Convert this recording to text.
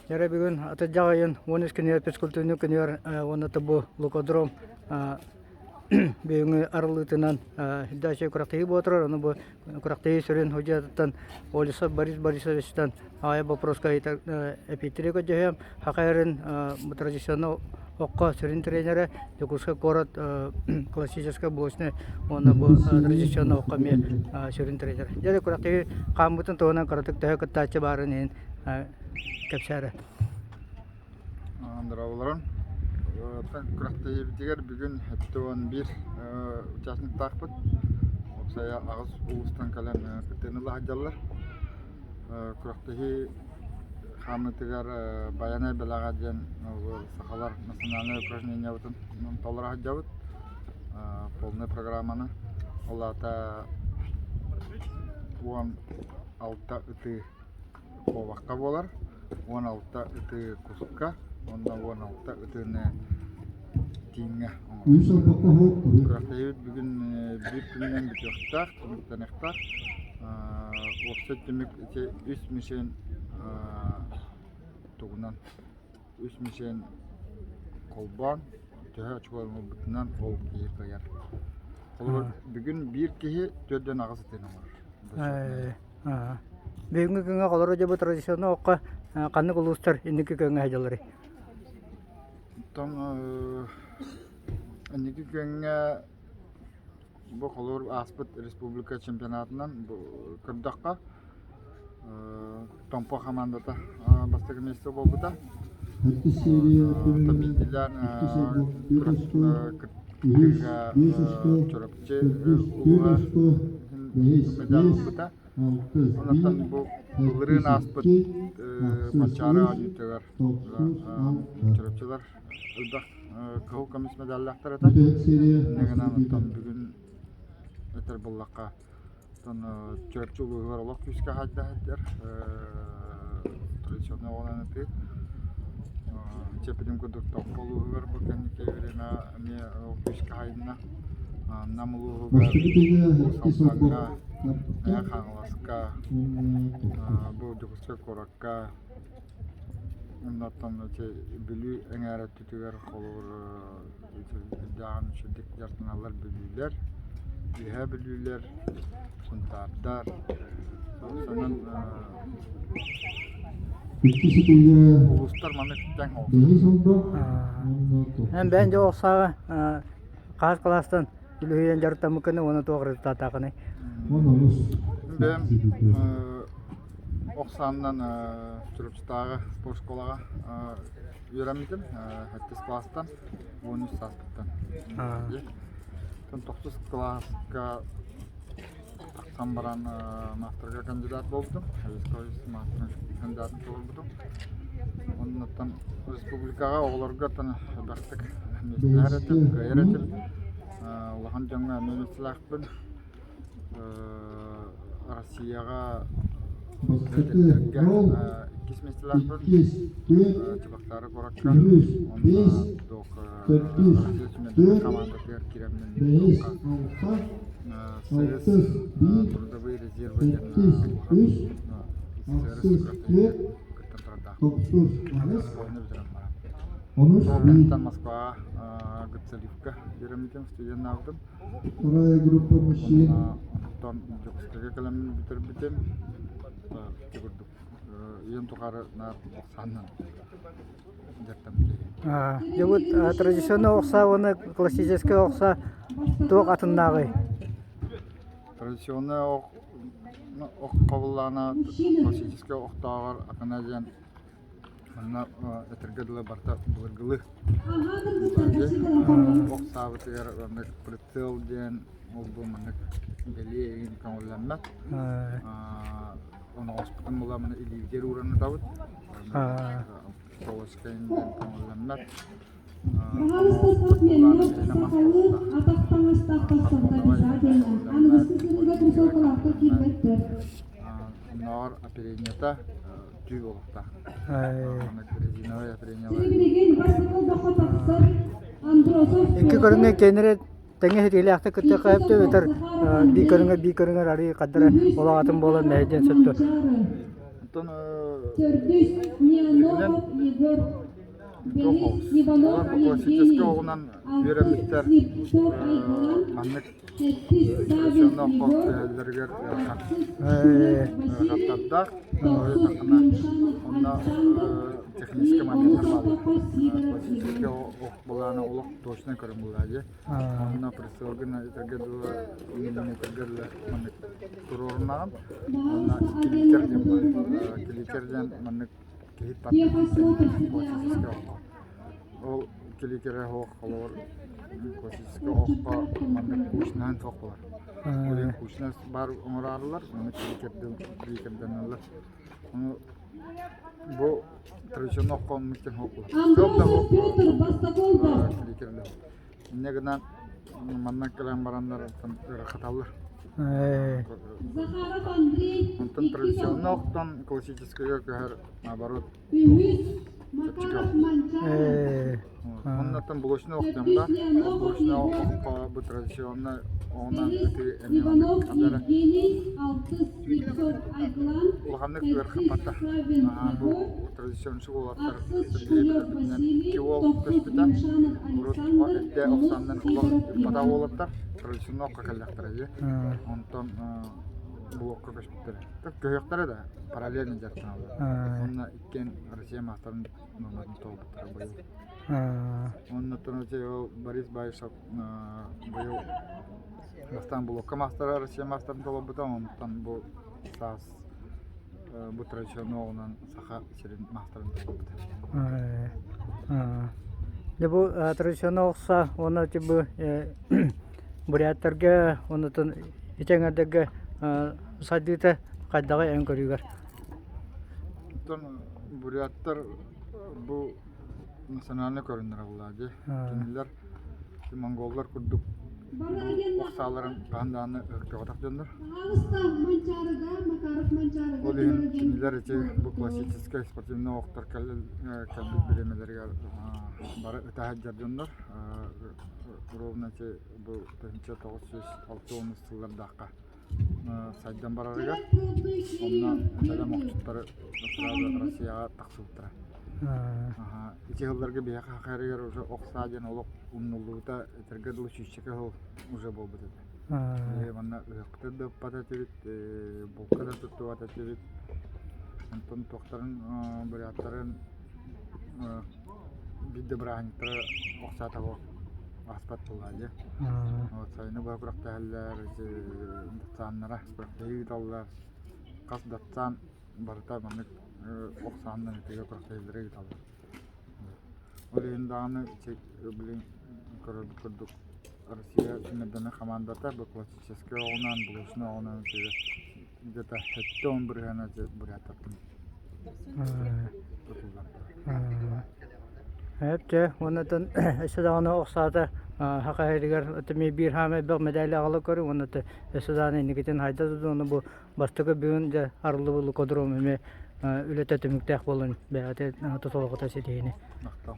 Яра бүгін атыджағайын 13 күнер физкультурны күнер онаты бұл лукодром бүйіңі арылытынан дәші күрақтығы бұтырар. Оны бұл күрақтығы сүрен хұжаттан Олиса Борис Борисовичтан ағай вопроска эпитере көджеем. Хақайрын традиционный оққа сүрен тренері Якутска город классическая блочный. Оны бұл традиционный оққа мен сүрен тренері. Жәрі күрақтығы қамбытын тоғынан қаратық тәе күттачы барын ең кәпсәрі. Андырауларын. Күрақтығы бітігер бүгін әттіуан бір участник тақпыт. Оқсая ағыз ұлыстан кәлем күттенілі хаджалар. Күрақтығы қамытығар баянай білаға ден сақалар национальный упражнение бұтын толыра хаджабыт. Полный программаны. Олата 16 үті қолаққа болар. 16 үті күсікқа. Ondan 16 ötene tinge. Күрақтайы бүгін бір күннен бітіқтақ, түміктен ықтақ. Оқсет түмік үс мүшен тұғынан, үс мүшен қолбан, түхі açықларының бұтынан қол кейі қаяр. Бүгін бір кейі төдден ағысы тені бар. Бүгінгі күнге қолары жабы традиционы оққа қанны қолуыстар ендікі күнге әжалары. Әнекі күнге бұл қолыр Аспыт Республика чемпионатынан күрдаққа Томпо командата бастығы месте болбыда. Табинділер күрдіға чөріпче ұлға медал болбыда. Онаттан бұл Бұлырын Аспыт Панчары анютығар чөріпчелер ұлдақ қау комисс медаллақтар әті. Негін анықтан бүгін әтір бұллаққа чөріпче ұлығығар олақ күйіске қайда әттер. Традиционный оған әті. Чепедім күдік тоқпа ұлығығар бұкәнеке верена әме күйіске қайдына. Нам ұлығығар ұсалсаңға, әя қаңыласқа, бұл жүкіске қораққа. Ondan bülü engere tütüger olur, dağın şiddet yartınarlar bülüler, ühe bülüler, kuntardar. Sonra uluslar mamlekten oldu. Hem bence olsa kağıt kalastan bülüyen jarıtta mükemmel onu doğru tatakını. Ben Оқсаннан Түріпстағы спорт школаға үйрәмедім, әттес кластан, 13 саспыттан. 9 классқа тақсан баран мастерға кандидат болдым, әвесқойыз мастерға кандидат болдым. Оннан республикаға оғыларға бақтық местер әретім, ғайыр әтім. Олаған жаңа меместіләқпін Россияға İkisi mesleğler çıbakları korakka onda dok Rusya komanda ter kiremden sayıs trudовые резервы Ondan Moskva Gıtsaливка yeremedim stüdyen aldım. Вторая группа мужчин. Ondan Jokuskaga kalemini bitirdim. Ең тұғары саннан жаттам кейі. Вот традиционный оқса, оны классический оқса, тоқ атындағы? Традиционный оқ қабыллана классический оқтағар ақына жен Онна әтіргеділі барта бұлыргылы. Оқ сабытығар прицел ден ол бұл мұнық беле егін көңілленмет. Onu hospital bulamını iyice uğranı davut. Çalışkayın ben tamamlanmak. Nar apiriniyata tüy olukta. Rezinoya apiriniyata. İki körünge kendine Tenge hediyle akta kıtta kayıptı öter bir körünger arayı kaddara ola atım bola meyden söttü. Антон Төрдүс Неоногов Егор, Белис Иванов классический Евгений, оғынан Алтыс береметтер Слепцов Айгалан, маннык Теттис Савин профессионал Егор, қоқтайларгер Алтыс Шунов Василий, қаттардақ Токсук Немшанов онна Александр, технический момент Олысов бар. Папа Сидоров Классический Егор. оқ боланы олық точно көрім болады. Онна присылгына итергер миллиметргер маннык турорнаған. Онна киликерден маннык кейт классический оқ. Ол киликере оқ олар классический оққа маннык кушнан тоқ болар. Олен кушнас бар оңырарлар, маннык киликерден олар. Bu tradisyonel oqqan mümkün hokku. Андросов Петр Бастаполдов, Ne kadar mannak kalan baranlar хаталлар. Захаров Андрей, Ondan tradisyonel oqqan klassический köher наоборот. Ümit Макаров Манчаров, Ondan buluşunu oqqanda, buluşunu oqqa bu tradisyonel ondan ötürü Иванов emin Евгений, Алтыс Слепцов Айгалан, Улганнык Теттис верхапата. Савин Bu Егор, tradisyon şugolatlar. Аксыз Шунов Василий, Токсук Немшанов Александр, Олысов Сидоров Пада Иван. олаттар tradisyon oqqa kallaqtara. Ondan bu oqqa köşbüttür. Tek köhöktara da paralelni jartan aldı. Onna ikken Россия мастарын номерин толуптар быйыл. Ondan sonra Борис Байшов быйыл Бастан бұл оққа мастары Россия мастарын толуптар. Ondan bu saz bu tradisyon oğunan saha içerin mastарын толуптар. De bu tradisyonel olsa onu bu buriyatlarga ondan içenerdeki sadite kaydağı en görüyor. Ondan buriyatlar bu nasyonalne körünler oladı. Kimler Mongollar kurduk. Bu oksaların kandanı ırkıvatak döndür. Алыстан Манчарыга, Макаров Манчарыга Олин төрөлген. kimler için bu klasikçi sportivne oktar kalbir bilemelerge bari ötehaccar döndür. Ровно bu 1906 yıllardaki saydan bararıga. Ondan selam okçutları Rusya'ya taksıptır. İki yıllarga bir hakariger oksacan olup umnulluğuta tergedulu şişçeke уже болбу dedi. Bana ıqtı da patatevit, bulka da tuttu patatevit. Антон тоқтарын буряттарын бидde браһиттары оксатабы аспат булады. Вот сайны бакырак тәһәлләр, датсаннара, бакыйталлар. Кас датсан барта маны оксаннан теге бакыйлары гиталлар. Оленданы чек билин көрдүк. Россия чемпионы командата bu классический оғынан булышны оғынан теге где-то 11 гана буряттатын. Hep de ondan esadağını oksada hakaydigar temi bir hame bir medalya alıp görü onu da esadağını niketen hayda onu bu bastığı bir de arılı bulu kodrom me ületetmekte bolun be ate tutulukta sediyini. Naqtal.